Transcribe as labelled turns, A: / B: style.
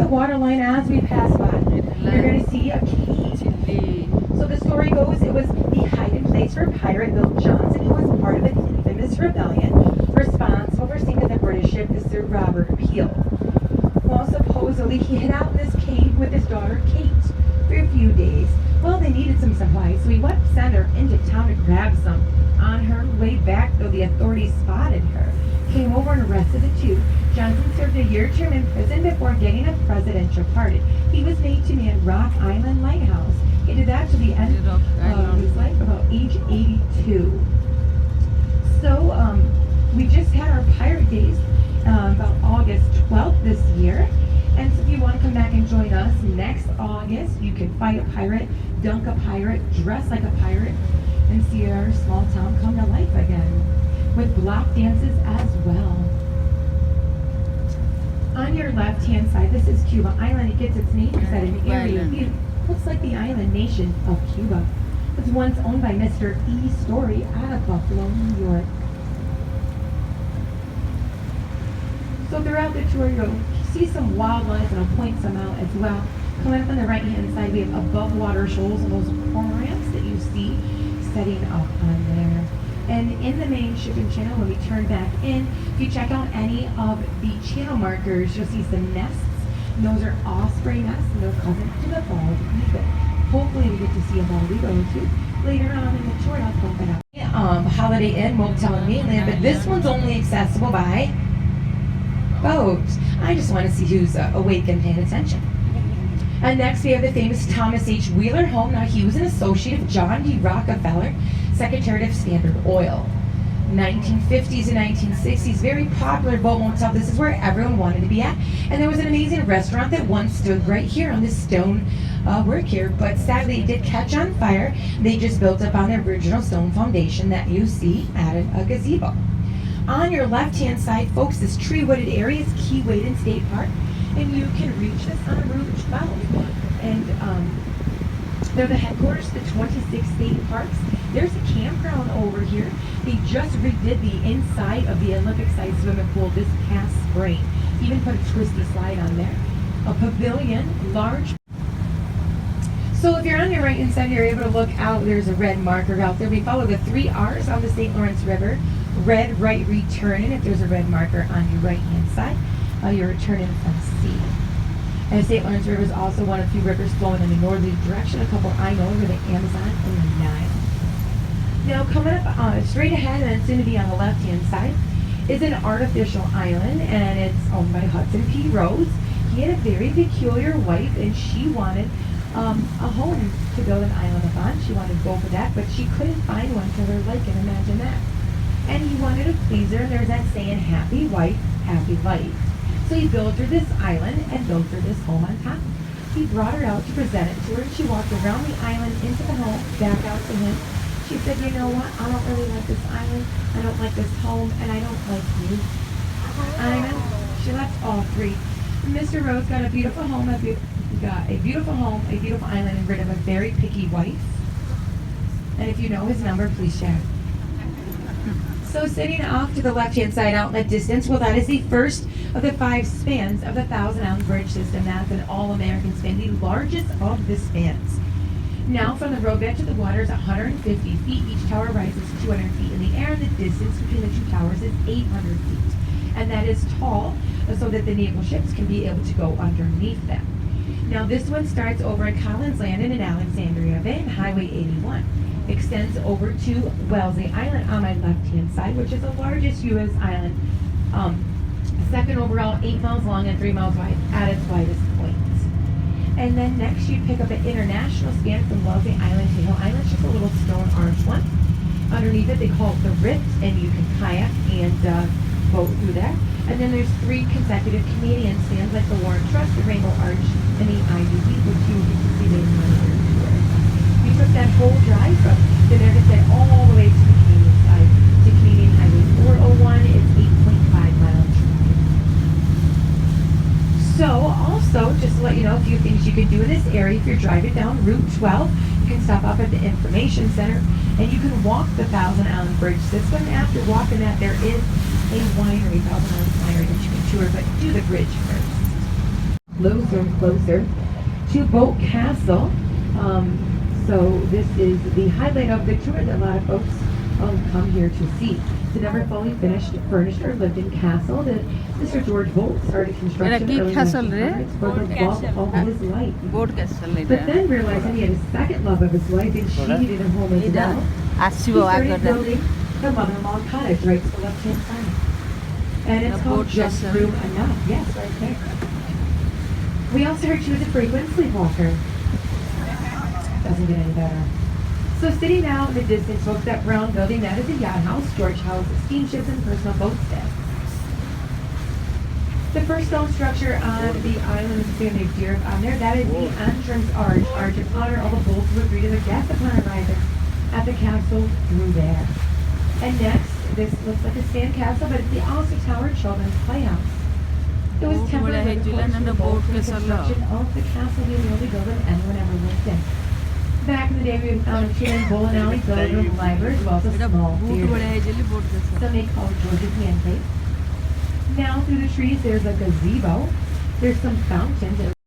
A: the water line as we pass by. You're going to see a cave. So the story goes, it was the hiding place for pirate Bill Johnson, who was part of an infamous rebellion responsible for sinking the British ship, the Sir Robert Peel. Well, supposedly he hid out in this cave with his daughter Kate for a few days. Well, they needed some supplies, so he went to send her into town to grab some. On her way back, though, the authorities spotted her, came over and arrested the two. Johnson served a year term in prison before getting a presidential pardon. He was made to man Rock Island Lighthouse. He did that to the end of his life, about age 82. So we just had our Pirate Days about August 12th this year. And so if you want to come back and join us next August, you can fight a pirate, dunk a pirate, dress like a pirate, and see our small town come to life again, with block dances as well. On your left-hand side, this is Cuba Island. It gets its name because that an area looks like the island nation of Cuba. It was once owned by Mr. E. Story out of Buffalo, New York. So throughout the tour, you'll see some wildlife, and I'll point some out as well. Coming up on the right-hand side, we have above water shoals and those cormorants that you see setting up on there. And in the main shipping channel, when we turn back in, if you check out any of the channel markers, you'll see some nests. And those are osprey nests, and they're cousins to the bald eagle. Hopefully we get to see a bald eagle too later on in the tour. I'll point that out. Holiday Inn, Motel and Mainland, but this one's only accessible by boat. I just want to see who's awake and paying attention. And next we have the famous Thomas H. Wheeler home. Now he was an associate of John D. Rockefeller, Secretary of Standard Oil. 1950s and 1960s, very popular boat motel. This is where everyone wanted to be at. And there was an amazing restaurant that once stood right here on this stone work here, but sadly it did catch on fire. They just built up on the original stone foundation that you see, added a gazebo. On your left-hand side, folks, this tree-wooded area is Key Waden State Park, and you can reach this on Route 12. And they're the headquarters of the 26 state parks. There's a campground over here. They just redid the inside of the Olympic-sized swimming pool this past spring. Even put a twisty slide on there. A pavilion, large. So if you're on your right-hand side, you're able to look out. There's a red marker out there. We follow the 3 R's on the St. Lawrence River. Red, right, return. And if there's a red marker on your right-hand side, you're returning from sea. And the St. Lawrence River is also one of the few rivers flowing in a northerly direction. A couple I know are the Amazon and the Nile. Now coming up straight ahead, and soon to be on the left-hand side, is an artificial island, and it's owned by Hudson P. Rose. He had a very peculiar wife, and she wanted a home to build an island upon. She wanted to go for that, but she couldn't find one to her liking. Imagine that. And he wanted to please her, and there's that saying, happy wife, happy life. So he built her this island and built her this home on top. He brought her out to present it to her. She walked around the island into the home, back out to him. She said, you know what, I don't really like this island, I don't like this home, and I don't like you. Island. She left all 3. Mr. Rose got a beautiful home, a beautiful island, and rid of a very picky wife. And if you know his number, please share. So sitting off to the left-hand side out in the distance, well, that is the first of the 5 spans of the Thousand Island Bridge system. That's an all-American span, the largest of the spans. Now, from the road bed to the water is 150 feet. Each tower rises 200 feet in the air, and the distance between the 2 towers is 800 feet. And that is tall, so that the naval ships can be able to go underneath them. Now, this one starts over at Collins Landing in Alexandria Bay, and Highway 81 extends over to Wellesley Island on my left-hand side, which is the largest U.S. island, second overall, 8 miles long and 3 miles wide at its widest point. And then next you'd pick up an international span from Wellesley Island to Hill Island, just a little stone arch one. Underneath it, they call it the Rift, and you can kayak and boat through there. And then there's 3 consecutive Canadian spans like the Warren Trust, the Rainbow Arch, and the IUV, which you can see they monitor. You took that whole drive from the American side all the way to the Canadian side, to Canadian Highway 401. It's 8.5 miles. So also, just to let you know, a few things you can do in this area. If you're driving down Route 12, you can stop up at the Information Center, and you can walk the Thousand Island Bridge system. After walking that, there is a winery, Thousand Island Winery, that you can tour, but do the bridge first. closer and closer to Boat Castle. So this is the highlight of the tour that a lot of folks come here to see. The never fully finished, furnished, or lived-in castle that Mr. George Bolt started construction
B: কি
A: early
B: castle রে?
A: 1900s for the love of his life.
B: Board castle
A: But then realizing he had a second love of his life and she needed a home as
B: এটা
A: well,
B: আসিব
A: he started
B: আগটা
A: building the mother-in-law cottage right to the left-hand side. And it's
B: The
A: called
B: boat
A: Just
B: castle.
A: Room Enough. Yes, right there. We also heard she was a frequent sleepwalker. Doesn't get any better. So sitting out in the distance, folks, that brown building, that is a yacht house. George houses steamships and personal boats there. The first stone structure on the island of Stanley Deer on there, that is the entrance arch. Arch of honor, all the bolts will agree to their death upon arriving at the castle through there. And next, this looks like a sand castle, but it's the Ulster Tower Children's Playhouse. It was
B: Boat
A: temporary
B: বলে
A: with
B: হয়েছিল না, boat
A: the
B: castle.
A: construction of the castle being the only building anyone ever lived in. Back in the day, we found a chicken bowling alley filled with a library as well as a
B: এটা
A: small
B: বুট
A: theater.
B: বলে হয়েছিল board castle
A: Some may call it George's Man Cave. Now through the trees, there's a gazebo. There's some fountains.